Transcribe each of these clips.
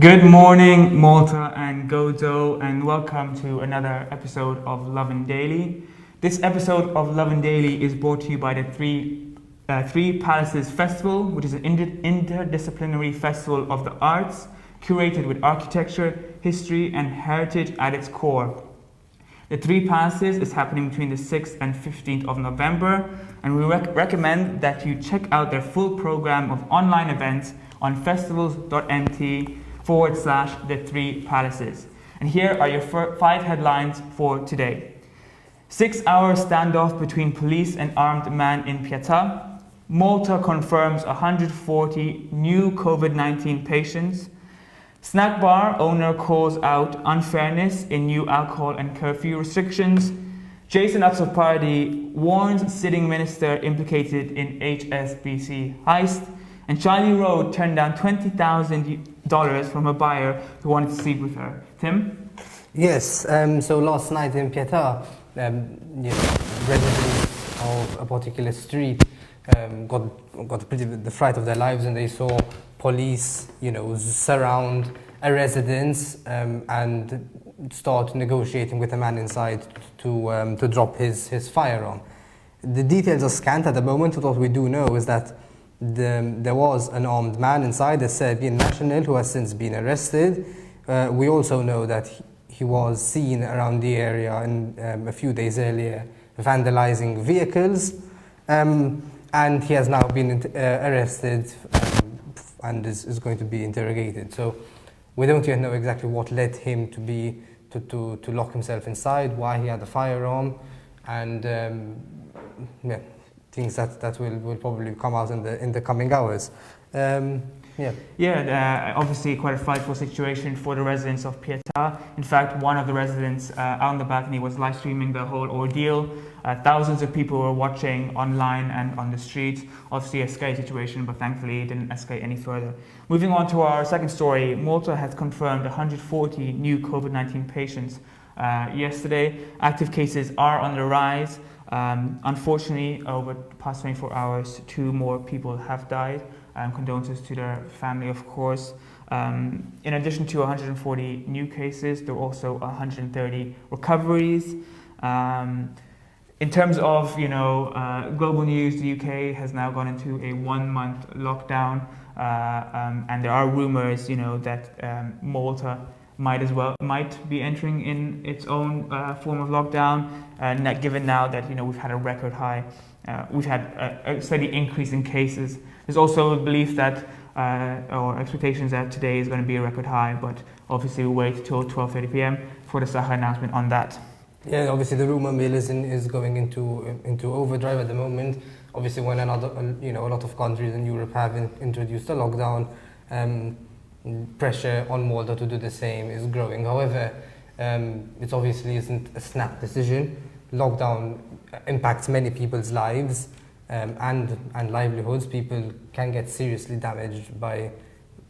Good morning, Malta and Gozo, and welcome to another episode of Lovin Daily. This episode of Lovin Daily is brought to you by the Three Palaces Festival, which is an interdisciplinary festival of the arts, curated with architecture, history, and heritage at its core. The Three Palaces is happening between the 6th and 15th of November, and we recommend that you check out their full program of online events on festivals.mt/the Three Palaces. And here are your 5 headlines for today. 6-hour standoff between police and armed man in Pietà. Malta confirms 140 new COVID-19 patients. Snack bar owner calls out unfairness in new alcohol and curfew restrictions. Jason Azzopardi warns sitting minister implicated in HSBC heist. And Charlie Road turned down $20,000 from a buyer who wanted to sleep with her. Tim? Yes, so last night in Pietà, residents of a particular street got the fright of their lives, and they saw police, surround a residence and start negotiating with a man inside to drop his firearm. The details are scant at the moment, but what we do know is that there was an armed man inside, a Serbian national, who has since been arrested. We also know that he was seen around the area a few days earlier vandalizing vehicles, and he has now been arrested and is going to be interrogated. So we don't yet know exactly what led him to lock himself inside, why he had a firearm, and things that will probably come out in the coming hours. Obviously quite a frightful situation for the residents of Pietà. In fact, one of the residents out on the balcony was live streaming the whole ordeal. Thousands of people were watching online and on the streets. Obviously a scary situation, but thankfully it didn't escalate any further. Moving on to our second story, Malta has confirmed 140 new COVID-19 patients yesterday. Active cases are on the rise. Unfortunately, over the past 24 hours, 2 more people have died. Condolences to their family, of course. In addition to 140 new cases, there were also 130 recoveries. In terms of global news, the UK has now gone into a 1-month lockdown, and there are rumors, that Malta might be entering in its own form of lockdown. Given now that we've had a record high, we've had a steady increase in cases. There's also a belief that, or expectations that today is going to be a record high, but obviously we'll wait till 12:30 p.m. for the Saha announcement on that. Yeah, obviously the rumor mill is going into overdrive at the moment. Obviously, when a lot of countries in Europe have introduced a lockdown, pressure on Malta to do the same is growing. However, it obviously isn't a snap decision. Lockdown impacts many people's lives and livelihoods. People can get seriously damaged by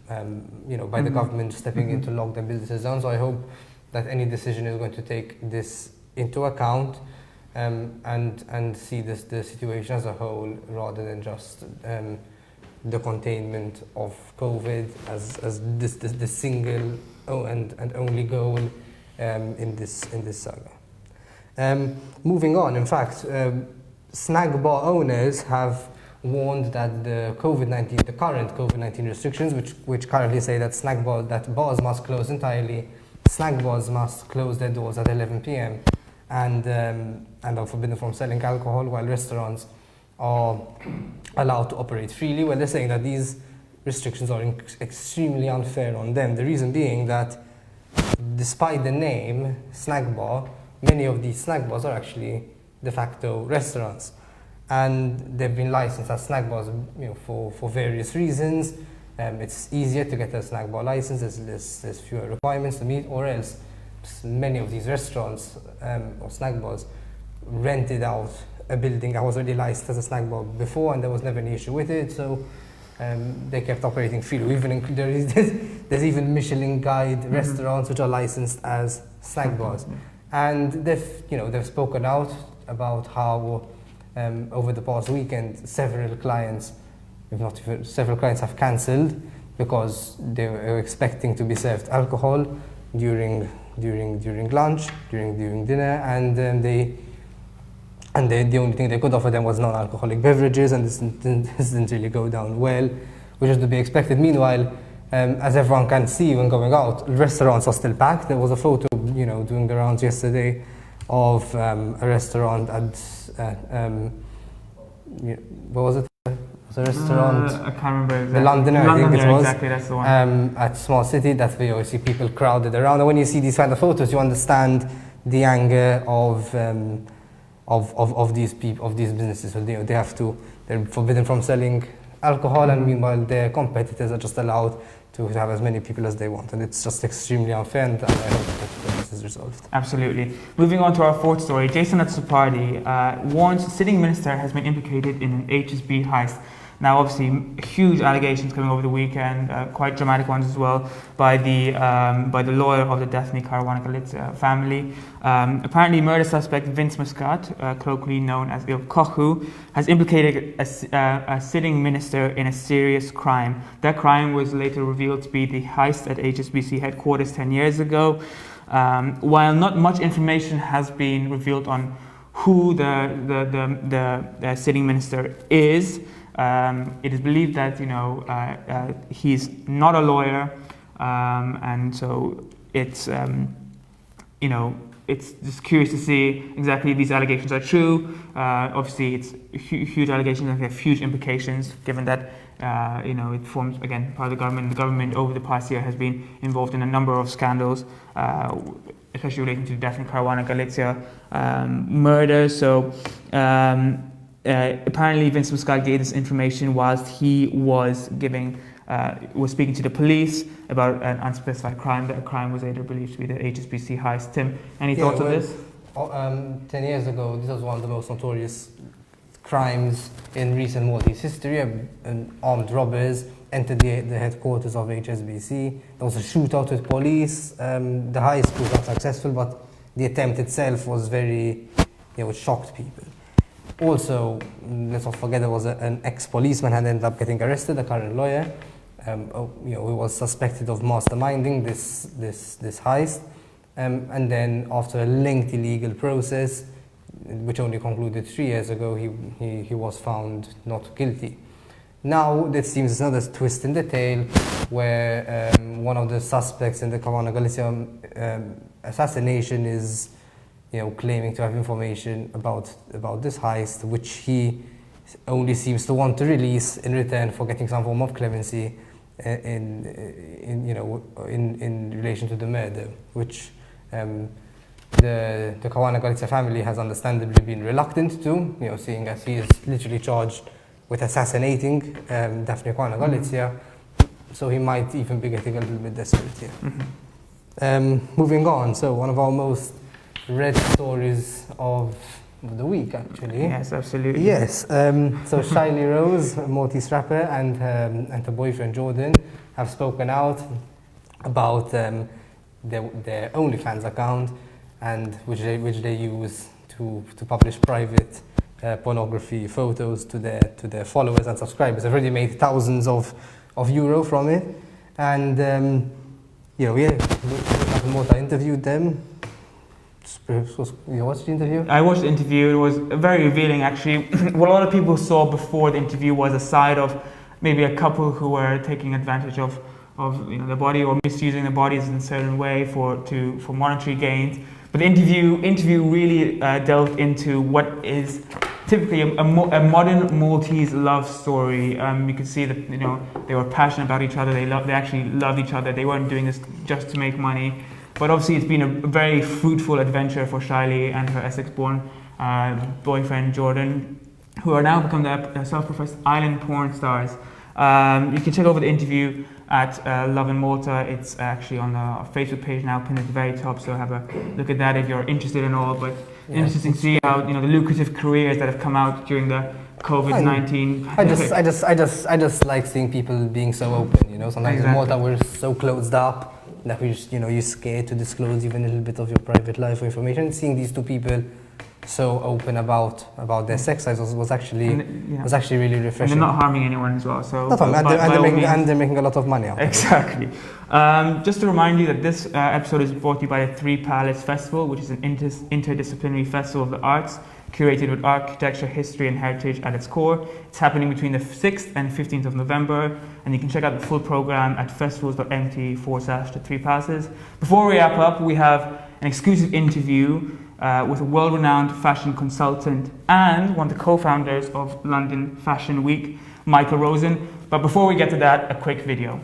the government stepping in to lock their businesses down. So I hope that any decision is going to take this into account and see the situation as a whole, rather than just the containment of COVID as the single and only goal in this saga. Moving on, in fact, snack bar owners have warned that the current COVID-19 restrictions, which currently say that bars must close entirely, snack bars must close their doors at 11 p.m. and are forbidden from selling alcohol, while restaurants are allowed to operate freely. Well, they're saying that these restrictions are extremely unfair on them. The reason being that, despite the name snack bar, many of these snack bars are actually de facto restaurants, and they've been licensed as snack bars, for various reasons. It's easier to get a snack bar license. There's fewer requirements to meet, or else many of these restaurants or snack bars rented out a building that was already licensed as a snack bar before, and there was never any issue with it. So they kept operating freely. There's even Michelin Guide restaurants which are licensed as snack bars. And they've spoken out about how over the past weekend several clients have cancelled because they were expecting to be served alcohol during lunch, during dinner, and the only thing they could offer them was non-alcoholic beverages, and this didn't really go down well, which is to be expected. Meanwhile, as everyone can see when going out, restaurants are still packed. There was a photo, doing the rounds yesterday of a restaurant at what was it? It was a restaurant. I can't remember exactly. The Londoner, I think it was. Exactly, that's the one. At Small City, that's where you see people crowded around. And when you see these kind of photos, you understand the anger of these people, of these businesses. So they're forbidden from selling alcohol, and meanwhile their competitors are just allowed to have as many people as they want, and it's just extremely unfair, and I hope that this is resolved. Absolutely. Moving on to our fourth story, Jason Atsupardi warns sitting minister has been implicated in an HSB heist. Now, obviously, huge allegations coming over the weekend, quite dramatic ones as well, by the lawyer of the Daphne Caruana Galizia family. Apparently, murder suspect Vince Muscat, colloquially known as Il Kochu, has implicated a sitting minister in a serious crime. That crime was later revealed to be the heist at HSBC headquarters 10 years ago. While not much information has been revealed on who the sitting minister is, it is believed that he's not a lawyer, and so it's it's just curious to see exactly if these allegations are true. Obviously, it's huge allegations and have huge implications, given that it forms again part of the government. The government over the past year has been involved in a number of scandals, especially relating to the Daphne Caruana Galizia murder. So. Apparently, Vince Muscat gave this information whilst he was speaking to the police about an unspecified crime. That crime was later believed to be the HSBC heist. Tim, any thoughts on this? 10 years ago, this was one of the most notorious crimes in recent Maltese history. Armed robbers entered the headquarters of HSBC. There was a shootout with police. The heist was not successful, but the attempt itself was very, it shocked people. Also, let's not forget there was an ex-policeman had ended up getting arrested, a current lawyer, who was suspected of masterminding this heist, and then after a lengthy legal process, which only concluded 3 years ago, he was found not guilty. Now, there seems another twist in the tale, where one of the suspects in the Caruana Galizia assassination is claiming to have information about this heist, which he only seems to want to release in return for getting some form of clemency in relation to the murder, which the Caruana Galizia family has understandably been reluctant to, seeing as he is literally charged with assassinating Daphne Caruana Galizia, so he might even be getting a little bit desperate here. Moving on, so one of our most read stories of the week, actually. Yes, absolutely. Yes. So Shiley Rose, a Maltese rapper, and her boyfriend Jordan have spoken out about their OnlyFans account, and which they use to publish private pornography photos to their followers and subscribers. They've already made thousands of euro from it, and Malta interviewed them. You watched the interview? I watched the interview. It was very revealing, actually. What a lot of people saw before the interview was a side of maybe a couple who were taking advantage of the body or misusing the bodies in a certain way for monetary gains. But the interview really delved into what is typically a modern Maltese love story. You could see that they were passionate about each other. They actually loved each other. They weren't doing this just to make money. But obviously, it's been a very fruitful adventure for Shiley and her Essex-born boyfriend Jordan, who are now become the self-professed island porn stars. You can check over the interview at Lovin Malta. It's actually on our Facebook page now, pinned at the very top. So have a look at that if you're interested in all. But interesting to see how the lucrative careers that have come out during the COVID-19. I just like seeing people being so open. Sometimes in Malta we're so closed up that we just, you're scared to disclose even a little bit of your private life or information. Seeing these two people so open about their sex lives was actually really refreshing. And they're not harming anyone as well. So and they're making a lot of money out of it. Exactly. Just to remind you that this episode is brought to you by the Three Palace Festival, which is an interdisciplinary festival of the arts curated with architecture, history and heritage at its core. It's happening between the 6th and 15th of November, and you can check out the full program at festivals.mt/the Three Palaces. Before we wrap up, we have an exclusive interview with a world-renowned fashion consultant and one of the co-founders of London Fashion Week, Mikel Rosen. But before we get to that, a quick video.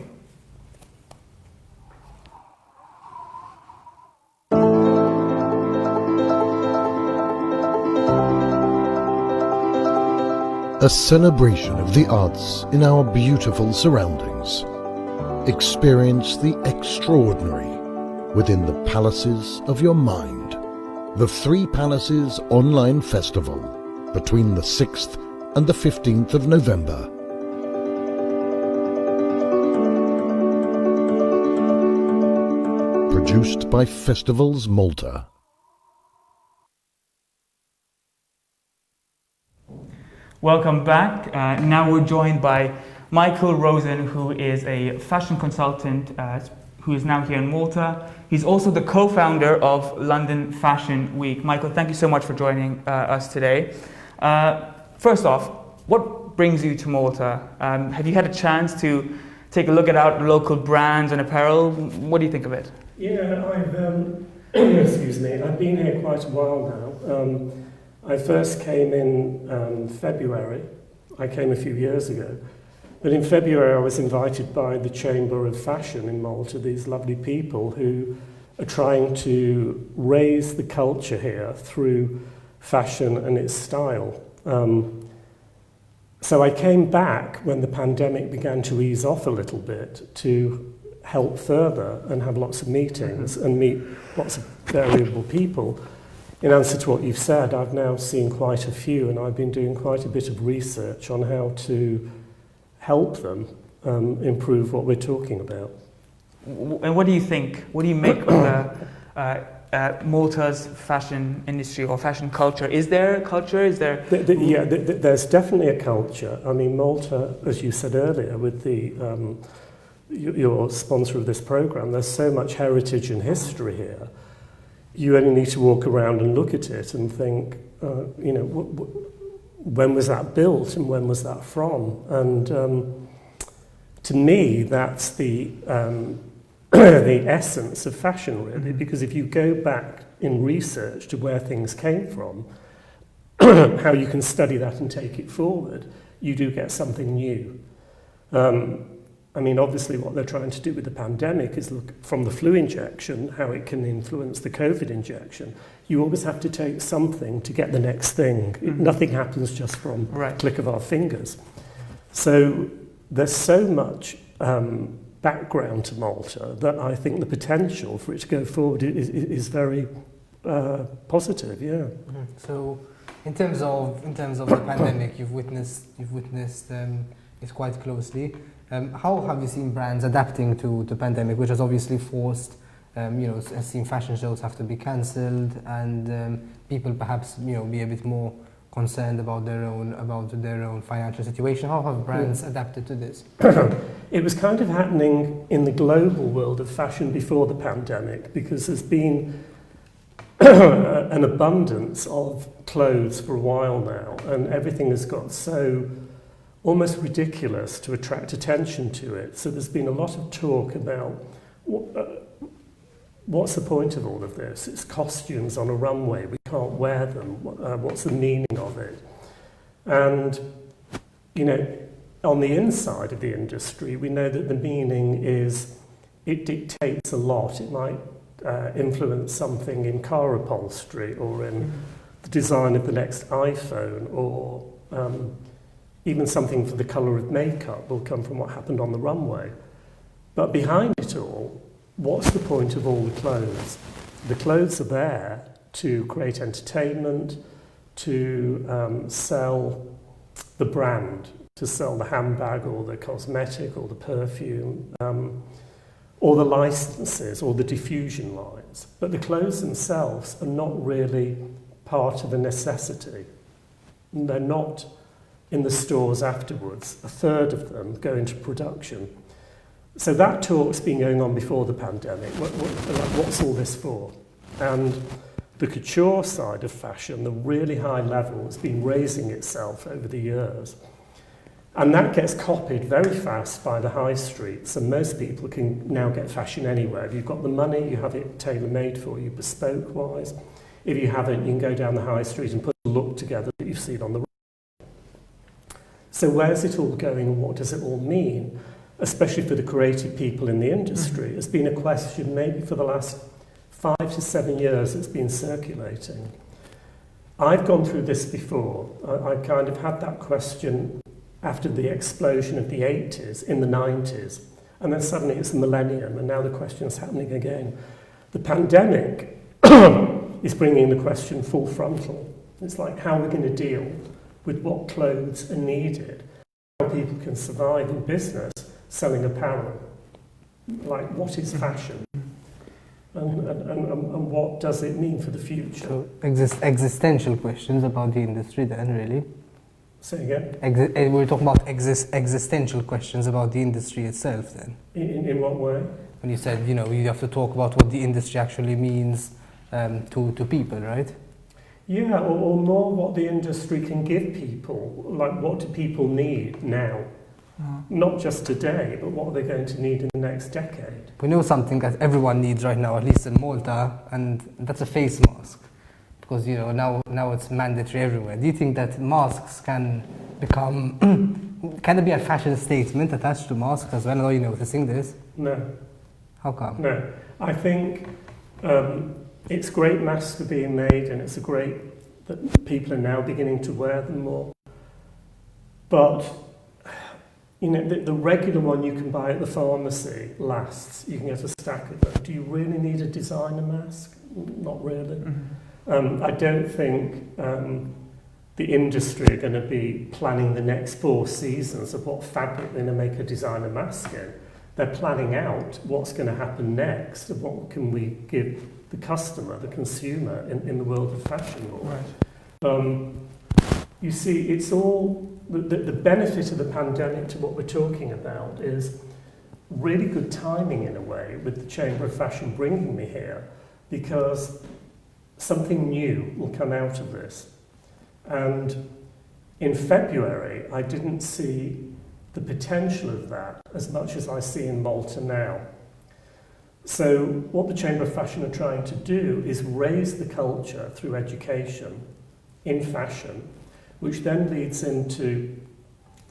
A celebration of the arts in our beautiful surroundings. Experience the extraordinary within the palaces of your mind. The Three Palaces Online Festival between the 6th and the 15th of November. Produced by Festivals Malta. Welcome back. Now we're joined by Mikel Rosen, who is a fashion consultant who is now here in Malta. He's also the co-founder of London Fashion Week. Mikel, thank you so much for joining us today. First off, what brings you to Malta? Have you had a chance to take a look at our local brands and apparel? What do you think of it? Yeah, excuse me, I've been here quite a while now. I first came in February. I came a few years ago. But in February I was invited by the Chamber of Fashion in Malta, these lovely people who are trying to raise the culture here through fashion and its style. So I came back when the pandemic began to ease off a little bit to help further and have lots of meetings and meet lots of variable people. In answer to what you've said, I've now seen quite a few, and I've been doing quite a bit of research on how to help them improve what we're talking about. And what do you think? What do you make of Malta's fashion industry or fashion culture? Is there a culture? Is there? There's definitely a culture. I mean, Malta, as you said earlier, with the your sponsor of this program, there's so much heritage and history here. You only need to walk around and look at it and think, when was that built and when was that from? And to me, that's the the essence of fashion, really, because if you go back in research to where things came from, how you can study that and take it forward, you do get something new. I mean, obviously what they're trying to do with the pandemic is look from the flu injection, how it can influence the COVID injection. You always have to take something to get the next thing. Nothing happens just from a click of our fingers. So there's so much background to Malta that I think the potential for it to go forward is very positive, yeah. So in terms of the pandemic, you've witnessed it quite closely. How have you seen brands adapting to the pandemic, which has obviously forced, has seen fashion shows have to be cancelled, and people perhaps be a bit more concerned about their own financial situation? How have brands adapted to this? It was kind of happening in the global world of fashion before the pandemic, because there's been an abundance of clothes for a while now, and everything has got so almost ridiculous to attract attention to it. So there's been a lot of talk about what's the point of all of this? It's costumes on a runway, we can't wear them. What's the meaning of it? And, on the inside of the industry, we know that the meaning is it dictates a lot. It might influence something in car upholstery or in the design of the next iPhone, or even something for the colour of makeup will come from what happened on the runway. But behind it all, what's the point of all the clothes? The clothes are there to create entertainment, to sell the brand, to sell the handbag or the cosmetic or the perfume, or the licenses or the diffusion lines. But the clothes themselves are not really part of a necessity. And they're not in the stores afterwards. A third of them go into production. So that talk's been going on before the pandemic. What's all this for? And the couture side of fashion, the really high level, has been raising itself over the years. And that gets copied very fast by the high streets, and most people can now get fashion anywhere. If you've got the money, you have it tailor-made for you, bespoke-wise. If you haven't, you can go down the high street and put a look together that you've seen on the road. So where's it all going and what does it all mean? Especially for the creative people in the industry. It's been a question maybe for the last 5 to 7 years it's been circulating. I've gone through this before. I kind of had that question after the explosion of the 80s, in the 90s, and then suddenly it's the millennium, and now the question's happening again. The pandemic is bringing the question full frontal. It's like, how are we going to deal with what clothes are needed, how people can survive in business selling apparel? Like, what is fashion? And what does it mean for the future? So existential questions about the industry then, really. Say again? We're talking about existential questions about the industry itself then. In what way? When you said, you know, you have to talk about what the industry actually means to people, right? Yeah, or more what the industry can give people. Like, what do people need now? Not just today, but what are they going to need in the next decade? We know something that everyone needs right now, at least in Malta, and that's a face mask. Because, you know, now it's mandatory everywhere. Do you think that masks can become, can it be a fashion statement attached to masks as well? I know you're noticing this. No. How come? No. I think it's great masks are being made, and it's great that people are now beginning to wear them more. But, you know, the regular one you can buy at the pharmacy lasts. You can get a stack of them. Do you really need a designer mask? Not really. I don't think the industry are going to be planning the next 4 seasons of what fabric they're going to make a designer mask in. They're planning out what's going to happen next, and what can we give the customer, the consumer, in the world of fashion. Right. You see, it's all the benefit of the pandemic to what we're talking about is really good timing in a way, with the Chamber of Fashion bringing me here, because something new will come out of this. And in February, I didn't see the potential of that as much as I see in Malta now. So what the Chamber of Fashion are trying to do is raise the culture through education in fashion, which then leads into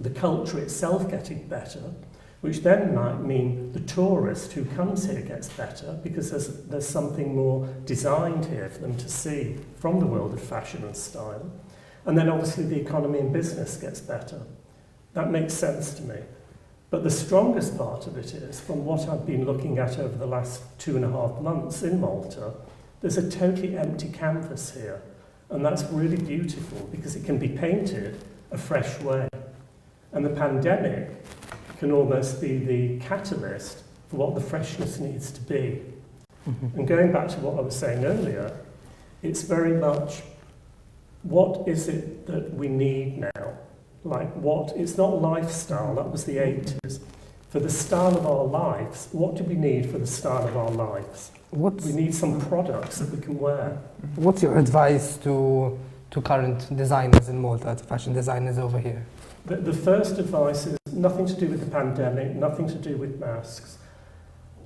the culture itself getting better, which then might mean the tourist who comes here gets better, because there's something more designed here for them to see from the world of fashion and style. And then obviously the economy and business gets better. That makes sense to me. But the strongest part of it is, from what I've been looking at over the last 2.5 months in Malta, there's a totally empty canvas here. And that's really beautiful, because it can be painted a fresh way. And the pandemic can almost be the catalyst for what the freshness needs to be. And going back to what I was saying earlier, it's very much, what is it that we need now? Like, it's not lifestyle, that was the 80s. For the style of our lives, what do we need for the style of our lives? We need some products that we can wear. What's your advice to current designers in Malta, to fashion designers over here? The first advice is nothing to do with the pandemic, nothing to do with masks,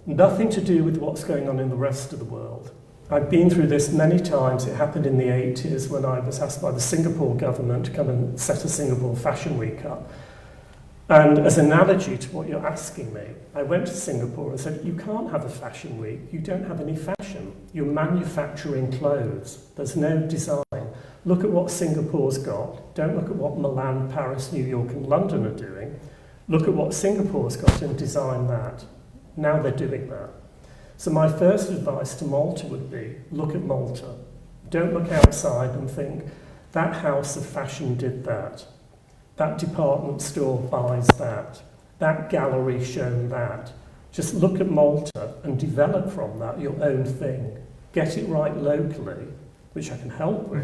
nothing to do with what's going on in the rest of the world. I've been through this many times. It happened in the 80s when I was asked by the Singapore government to come and set a Singapore Fashion Week up. And as an analogy to what you're asking me, I went to Singapore and said, you can't have a fashion week, you don't have any fashion. You're manufacturing clothes, there's no design. Look at what Singapore's got. Don't look at what Milan, Paris, New York and London are doing. Look at what Singapore's got and design that. Now they're doing that. So my first advice to Malta would be, look at Malta. Don't look outside and think, that house of fashion did that. That department store buys that. That gallery shown that. Just look at Malta and develop from that your own thing. Get it right locally, which I can help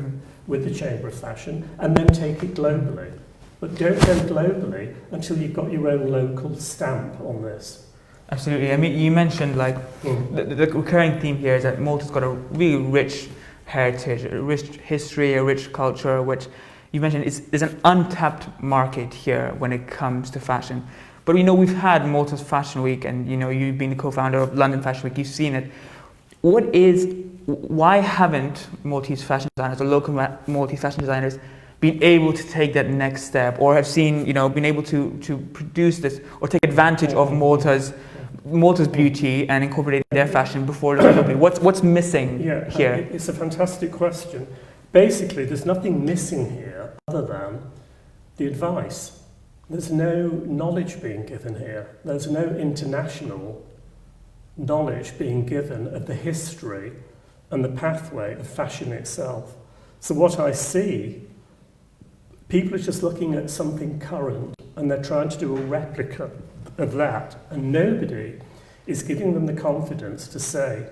with the Chamber of Fashion, and then take it globally. But don't go globally until you've got your own local stamp on this. Absolutely. I mean, you mentioned like the recurring theme here is that Malta's got a really rich heritage, a rich history, a rich culture, which you mentioned there's an untapped market here when it comes to fashion. But we've had Malta's Fashion Week, and you've been the co-founder of London Fashion Week, you've seen it. Why haven't Maltese fashion designers or local Maltese fashion designers been able to take that next step, or have been able to produce this or take advantage of Malta's beauty and incorporate their fashion before globally? What's missing here? It's a fantastic question. Basically, there's nothing missing here other than the advice. There's no knowledge being given here. There's no international knowledge being given of the history and the pathway of fashion itself. So what I see, people are just looking at something current and they're trying to do a replica of that, and nobody is giving them the confidence to say,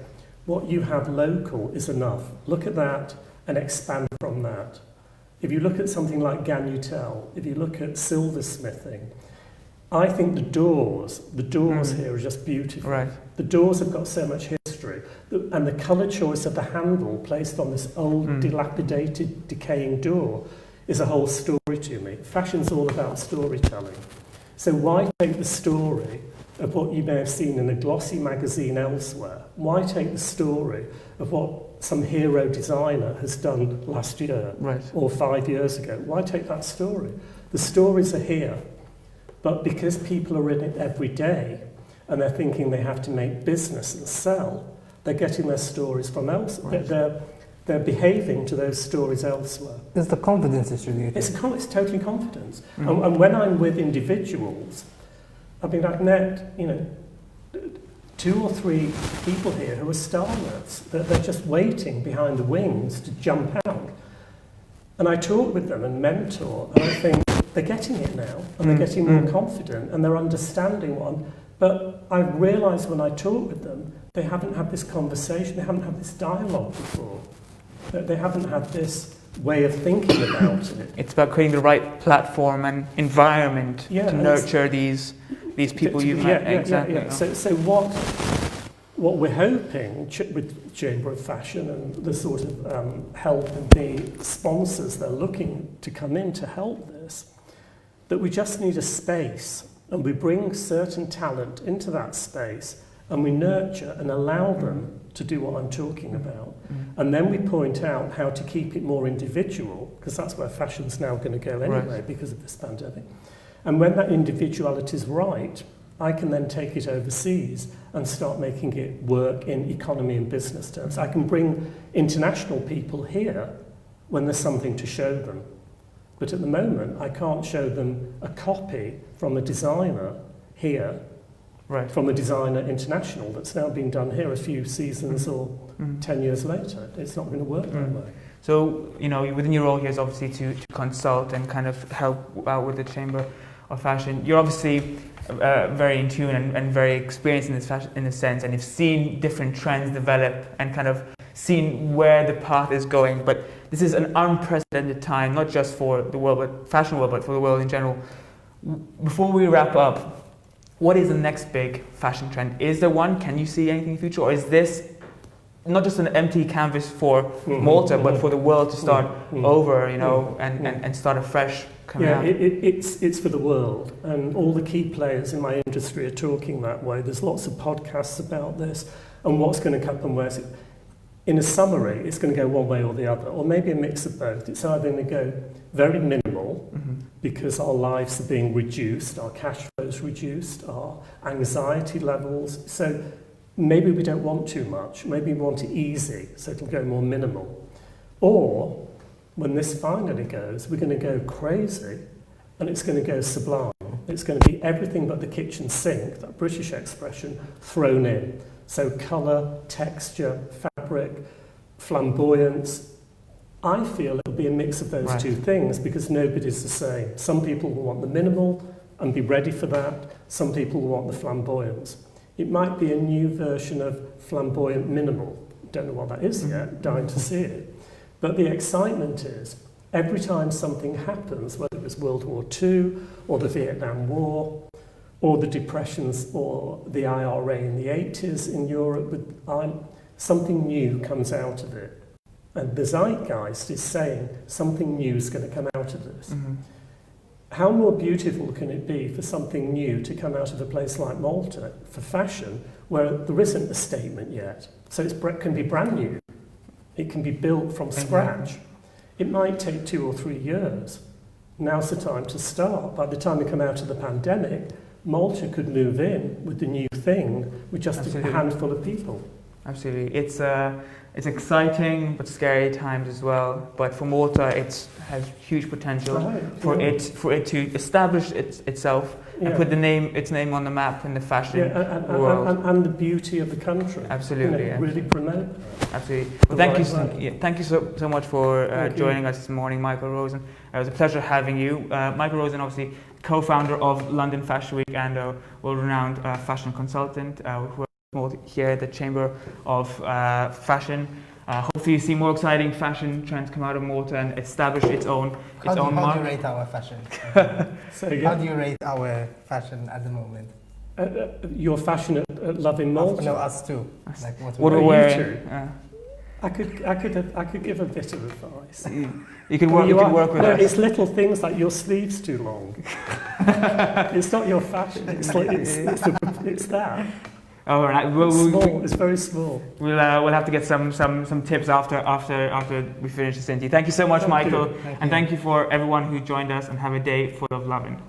what you have local is enough. Look at that and expand from that. If you look at something like Ganutel, if you look at silversmithing, I think the doors here are just beautiful. Right. The doors have got so much history, and the colour choice of the handle placed on this old, dilapidated, decaying door is a whole story to me. Fashion's all about storytelling. So why take the story of what you may have seen in a glossy magazine elsewhere? Why take the story of what some hero designer has done last year or 5 years ago? Why take that story? The stories are here, but because people are in it every day and they're thinking they have to make business and sell, they're getting their stories from elsewhere. Right. They're behaving to those stories elsewhere. It's the confidence issue, do you think? It's totally confidence. And when I'm with individuals, I've met 2 or 3 people here who are stalwarts. They're just waiting behind the wings to jump out. And I talk with them and mentor, and I think they're getting it now, and they're getting more confident, and they're understanding But I realise when I talk with them, they haven't had this conversation, they haven't had this dialogue before. They haven't had this way of thinking about it. It's about creating the right platform and environment to nurture these people you've met. Exactly. So what we're hoping with Chamber of Fashion and the sort of help and the sponsors they're looking to come in to help this, that we just need a space, and we bring certain talent into that space, and we nurture and allow them to do what I'm talking about. And then we point out how to keep it more individual, because that's where fashion's now going to go anyway because of this pandemic. And when that individuality is right, I can then take it overseas and start making it work in economy and business terms. I can bring international people here when there's something to show them. But at the moment, I can't show them a copy from a designer here, from a designer international that's now being done here a few seasons or 10 years later. It's not going to work that way. So, within your role here is obviously to consult and kind of help out with the Chamber of Fashion. You're obviously very in tune and very experienced in this fashion, in this sense, and you've seen different trends develop and kind of seen where the path is going. But this is an unprecedented time, not just for the world, but fashion world, but for the world in general. Before we wrap up, what is the next big fashion trend? Is there one? Can you see anything in the future? Or is this not just an empty canvas for Malta, but for the world to start over, and start afresh? It's for the world, and all the key players in my industry are talking that way. There's lots of podcasts about this and what's going to happen, where's it. In a summary, it's going to go one way or the other, or maybe a mix of both. It's either going to go very minimal because our lives are being reduced, our cash flows reduced, our anxiety levels. So maybe we don't want too much. Maybe we want it easy, so it'll go more minimal. Or when this finally goes, we're going to go crazy, and it's going to go sublime. It's going to be everything but the kitchen sink, that British expression, thrown in. So colour, texture, fabric, flamboyance. I feel it'll be a mix of those two things because nobody's the same. Some people will want the minimal and be ready for that. Some people will want the flamboyance. It might be a new version of flamboyant minimal. Don't know what that is yet, dying to see it. But the excitement is every time something happens, whether it was World War II or the Vietnam War or the Depressions or the IRA in the 80s in Europe, something new comes out of it. And the zeitgeist is saying something new is going to come out of this. Mm-hmm. How more beautiful can it be for something new to come out of a place like Malta for fashion, where there isn't a statement yet? So it can be brand new. It can be built from scratch. It might take 2 or 3 years. Now's the time to start. By the time we come out of the pandemic, Malta could move in with the new thing with just Absolutely. a handful of people. Absolutely. It's exciting but scary times as well. But for Malta, it has huge potential for it to establish itself and put its name on the map in the fashion world. And the beauty of the country. Absolutely. Really promote that. Absolutely. Well, thank you so much for joining us this morning, Mikel Rosen. It was a pleasure having you. Mikel Rosen, obviously co-founder of London Fashion Week and a well-renowned fashion consultant who are here at the Chamber of Fashion. Hopefully you see more exciting fashion trends come out of Malta and establish its own mark. How do you rate our fashion? How do you rate our fashion at the moment? Your fashion at Lovin Malta? No, us too. Like what we're wearing. I could give a bit of advice. You can work with us. It's little things like your sleeves too long. It's not your fashion. It's that. All right. It's very small. We'll have to get some tips after we finish this interview. Thank you so much, Mikel, and thank you for everyone who joined us. And have a day full of loving.